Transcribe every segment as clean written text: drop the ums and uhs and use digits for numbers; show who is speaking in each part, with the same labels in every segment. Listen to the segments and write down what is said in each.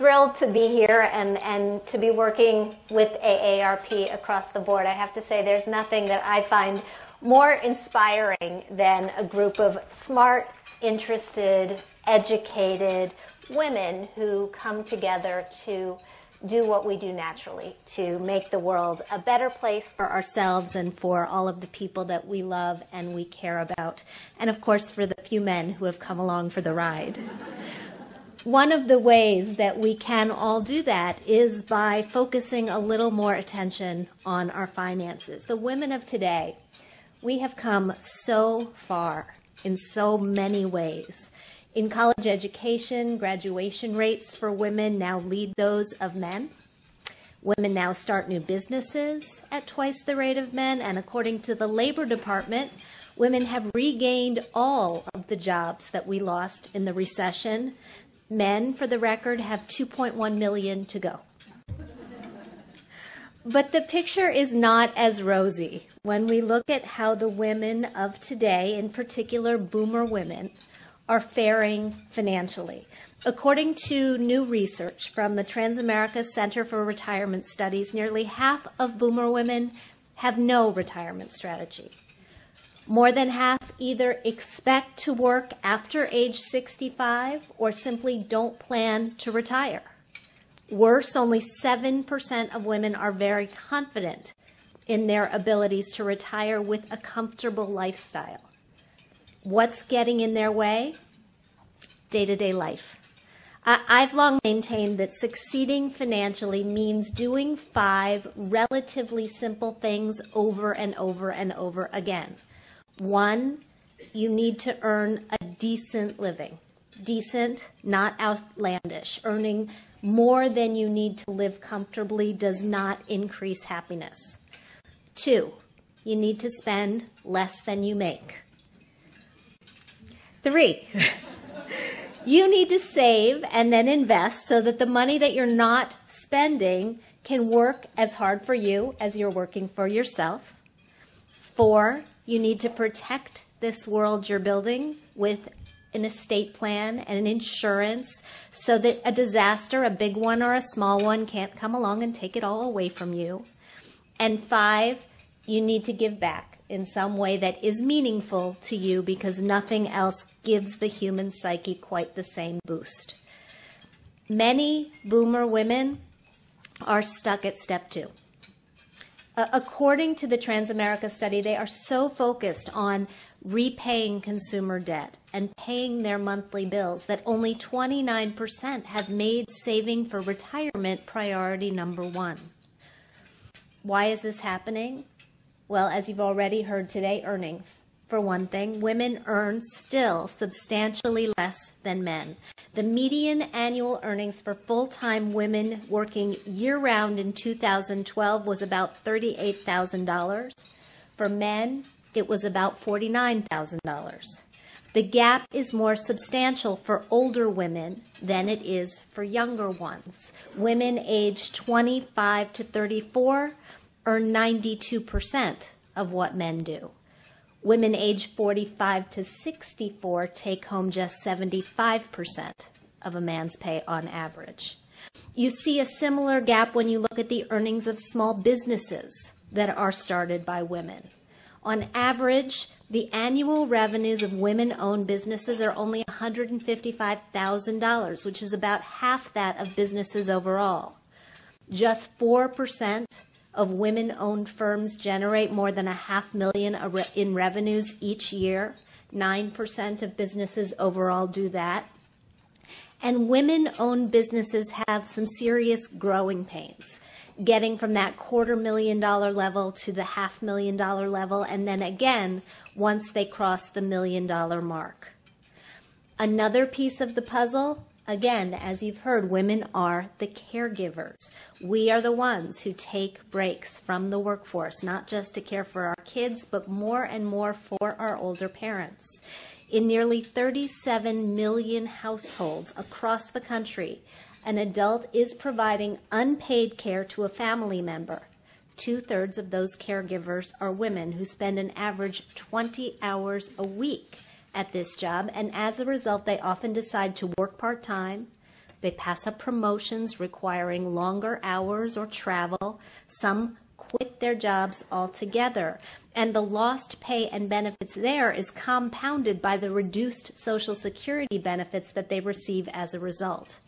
Speaker 1: thrilled to be here and to be working with AARP across the board. I have to say there's nothing that I find more inspiring than a group of smart, interested, educated women who come together to do what we do naturally, to make the world a better place for ourselves and for all of the people that we love and we care about. And of course, for the few men who have come along for the ride. One of the ways that we can all do that is by focusing a little more attention on our finances. The women of today, we have come so far in so many ways. In college education, graduation rates for women now lead those of men. Women now start new businesses at twice the rate of men, and according to the Labor Department, women have regained all of the jobs that we lost in the recession. Men, for the record, have 2.1 million to go. But the picture is not as rosy when we look at how the women of today, in particular boomer women, are faring financially. According to new research from the Transamerica Center for Retirement Studies, nearly half of boomer women have no retirement strategy. More than half either expect to work after age 65 or simply don't plan to retire. Worse, only 7% of women are very confident in their abilities to retire with a comfortable lifestyle. What's getting in their way? Day-to-day life. I've long maintained that succeeding financially means doing 5 relatively simple things over and over and over again. 1, you need to earn a decent living. Decent, not outlandish. Earning more than you need to live comfortably does not increase happiness. 2, you need to spend less than you make. 3, you need to save and then invest so that the money that you're not spending can work as hard for you as you're working for yourself. 4, you need to protect this world you're building with an estate plan and an insurance so that a disaster, a big one or a small one, can't come along and take it all away from you. And 5, you need to give back in some way that is meaningful to you because nothing else gives the human psyche quite the same boost. Many boomer women are stuck at step 2. According to the Transamerica study, they are so focused on repaying consumer debt and paying their monthly bills that only 29% have made saving for retirement priority number 1. Why is this happening? Well, as you've already heard today, earnings. For one thing, women earn still substantially less than men. The median annual earnings for full-time women working year-round in 2012 was about $38,000. For men, it was about $49,000. The gap is more substantial for older women than it is for younger ones. Women aged 25 to 34 earn 92% of what men do. Women aged 45 to 64 take home just 75% of a man's pay on average. You see a similar gap when you look at the earnings of small businesses that are started by women. On average, the annual revenues of women-owned businesses are only $155,000, which is about half that of businesses overall. Just 4% of women-owned firms generate more than $500,000 in revenues each year. 9% of businesses overall do that. And women-owned businesses have some serious growing pains, getting from that $250,000 level to the $500,000 level, and then again once they cross the $1 million mark. Another piece of the puzzle, again, as you've heard, women are the caregivers. We are the ones who take breaks from the workforce, not just to care for our kids, but more and more for our older parents. In nearly 37 million households across the country, an adult is providing unpaid care to a family member. 2/3 of those caregivers are women who spend an average 20 hours a week at this job, and as a result, they often decide to work part-time, They pass up promotions requiring longer hours or travel. Some quit their jobs altogether. And the lost pay and benefits there is compounded by the reduced Social Security benefits that they receive as a result.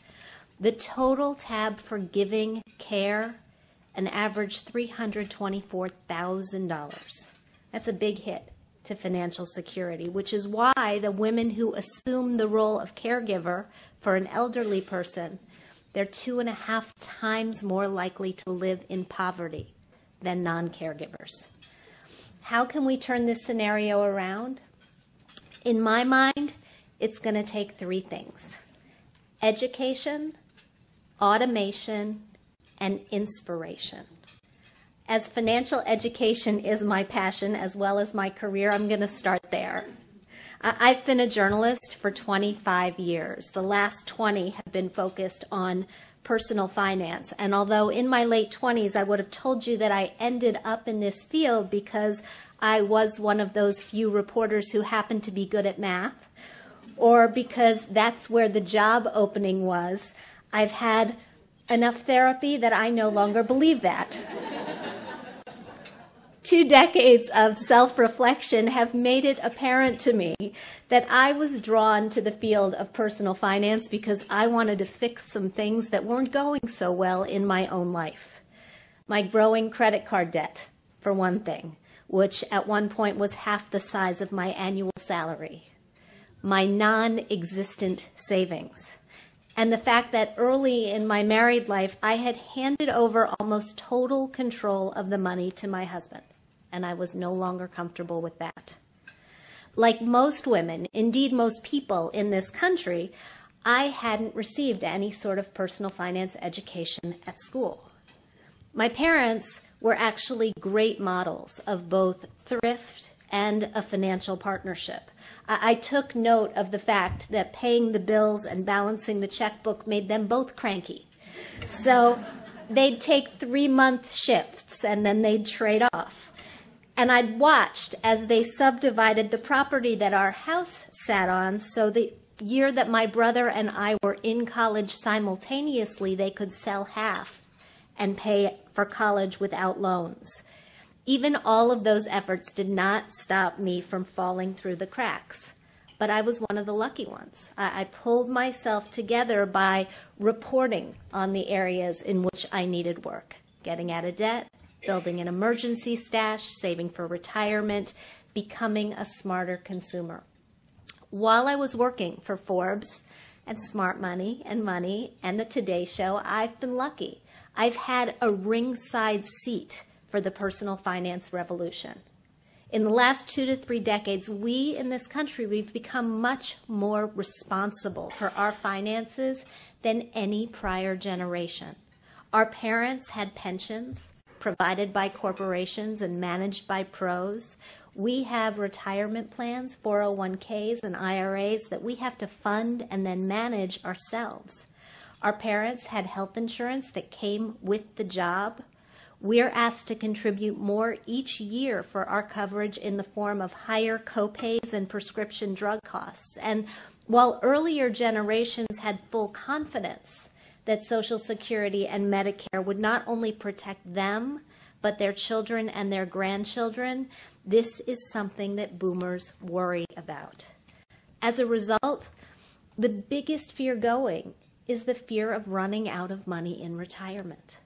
Speaker 1: The total tab for giving care, an average $324,000. That's a big hit to financial security, which is why the women who assume the role of caregiver for an elderly person, they're 2.5 times more likely to live in poverty than non-caregivers. How can we turn this scenario around? In my mind, it's going to take 3 things: education, automation, and inspiration. As financial education is my passion as well as my career, I'm going to start there. I've been a journalist for 25 years. The last 20 have been focused on personal finance. And although in my late 20s, I would have told you that I ended up in this field because I was one of those few reporters who happened to be good at math, or because that's where the job opening was, I've had enough therapy that I no longer believe that. 2 decades of self-reflection have made it apparent to me that I was drawn to the field of personal finance because I wanted to fix some things that weren't going so well in my own life. My growing credit card debt, for one thing, which at one point was half the size of my annual salary. My non-existent savings. And the fact that early in my married life, I had handed over almost total control of the money to my husband, and I was no longer comfortable with that. Like most women, indeed most people in this country, I hadn't received any sort of personal finance education at school. My parents were actually great models of both thrift and a financial partnership. I took note of the fact that paying the bills and balancing the checkbook made them both cranky. So they'd take 3-month shifts and then they'd trade off. And I'd watched as they subdivided the property that our house sat on, so the year that my brother and I were in college simultaneously, they could sell half and pay for college without loans. Even all of those efforts did not stop me from falling through the cracks. But I was one of the lucky ones. I pulled myself together by reporting on the areas in which I needed work, getting out of debt, building an emergency stash, saving for retirement, becoming a smarter consumer. While I was working for Forbes and Smart Money and the Today Show, I've been lucky. I've had a ringside seat for the personal finance revolution. In the last 2 to 3 decades, we in this country, we've become much more responsible for our finances than any prior generation. Our parents had pensions provided by corporations and managed by pros. We have retirement plans, 401ks and IRAs that we have to fund and then manage ourselves. Our parents had health insurance that came with the job. We're asked to contribute more each year for our coverage in the form of higher copays and prescription drug costs. And while earlier generations had full confidence that Social Security and Medicare would not only protect them, but their children and their grandchildren, this is something that boomers worry about. As a result, the biggest fear going is the fear of running out of money in retirement.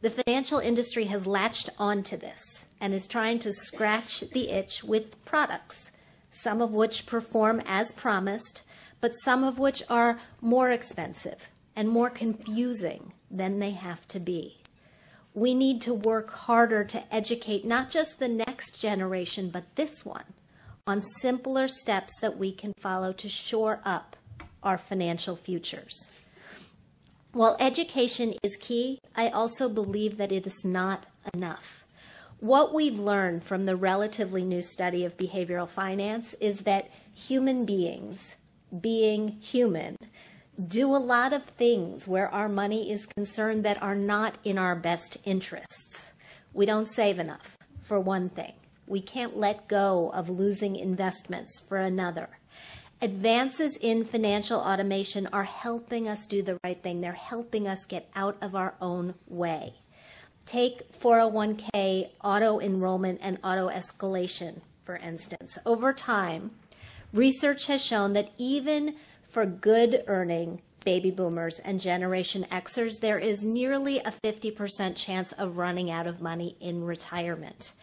Speaker 1: The financial industry has latched onto this and is trying to scratch the itch with products, some of which perform as promised, but some of which are more expensive and more confusing than they have to be. We need to work harder to educate not just the next generation, but this one, on simpler steps that we can follow to shore up our financial futures. While education is key, I also believe that it is not enough. What we've learned from the relatively new study of behavioral finance is that human beings, being human, do a lot of things where our money is concerned that are not in our best interests. We don't save enough, for one thing. We can't let go of losing investments, for another. Advances in financial automation are helping us do the right thing. They're helping us get out of our own way. Take 401k auto-enrollment and auto-escalation, for instance. Over time, research has shown that even for good-earning baby boomers and Generation Xers, there is nearly a 50% chance of running out of money in retirement.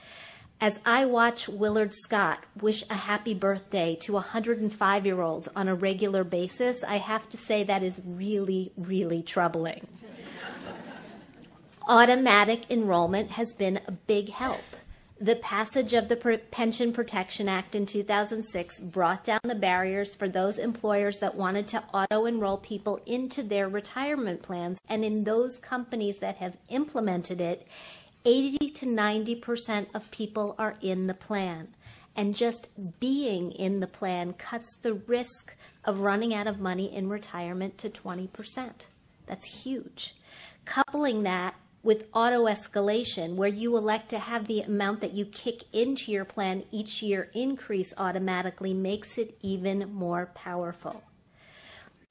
Speaker 1: As I watch Willard Scott wish a happy birthday to 105-year-olds on a regular basis, I have to say that is really, really troubling. Automatic enrollment has been a big help. The passage of the Pension Protection Act in 2006 brought down the barriers for those employers that wanted to auto-enroll people into their retirement plans, and in those companies that have implemented it, 80 to 90% of people are in the plan. And just being in the plan cuts the risk of running out of money in retirement to 20%. That's huge. Coupling that with auto-escalation, where you elect to have the amount that you kick into your plan each year increase automatically, makes it even more powerful.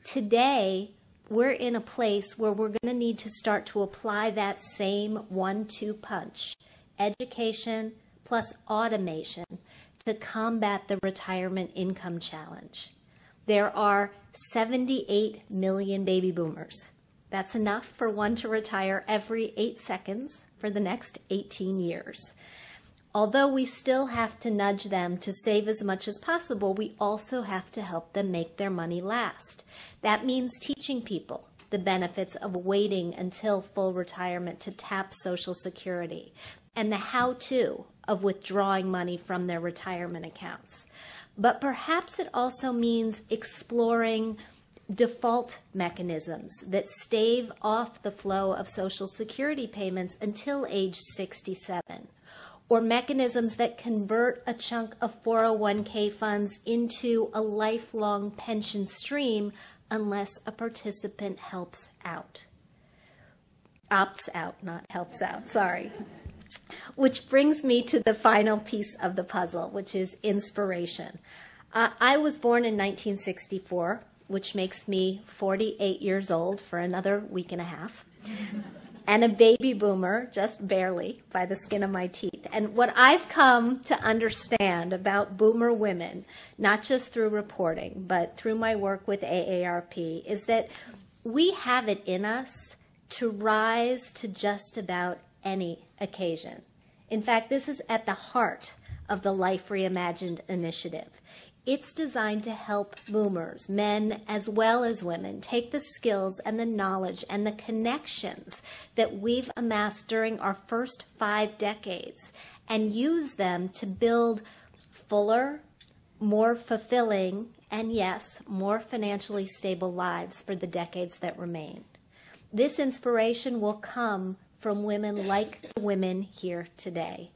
Speaker 1: Today, we're in a place where we're going to need to start to apply that same 1-2 punch, education plus automation, to combat the retirement income challenge. There are 78 million baby boomers. That's enough for one to retire every 8 seconds for the next 18 years. Although we still have to nudge them to save as much as possible, we also have to help them make their money last. That means teaching people the benefits of waiting until full retirement to tap Social Security and the how-to of withdrawing money from their retirement accounts. But perhaps it also means exploring default mechanisms that stave off the flow of Social Security payments until age 67, or mechanisms that convert a chunk of 401k funds into a lifelong pension stream unless a participant opts out, not helps out, sorry. Which brings me to the final piece of the puzzle, which is inspiration. I was born in 1964, which makes me 48 years old for another week and a half, and a baby boomer, just barely, by the skin of my teeth. And what I've come to understand about boomer women, not just through reporting, but through my work with AARP, is that we have it in us to rise to just about any occasion. In fact, this is at the heart of the Life Reimagined initiative. It's designed to help boomers, men as well as women, take the skills and the knowledge and the connections that we've amassed during our first 5 decades and use them to build fuller, more fulfilling, and yes, more financially stable lives for the decades that remain. This inspiration will come from women like the women here today.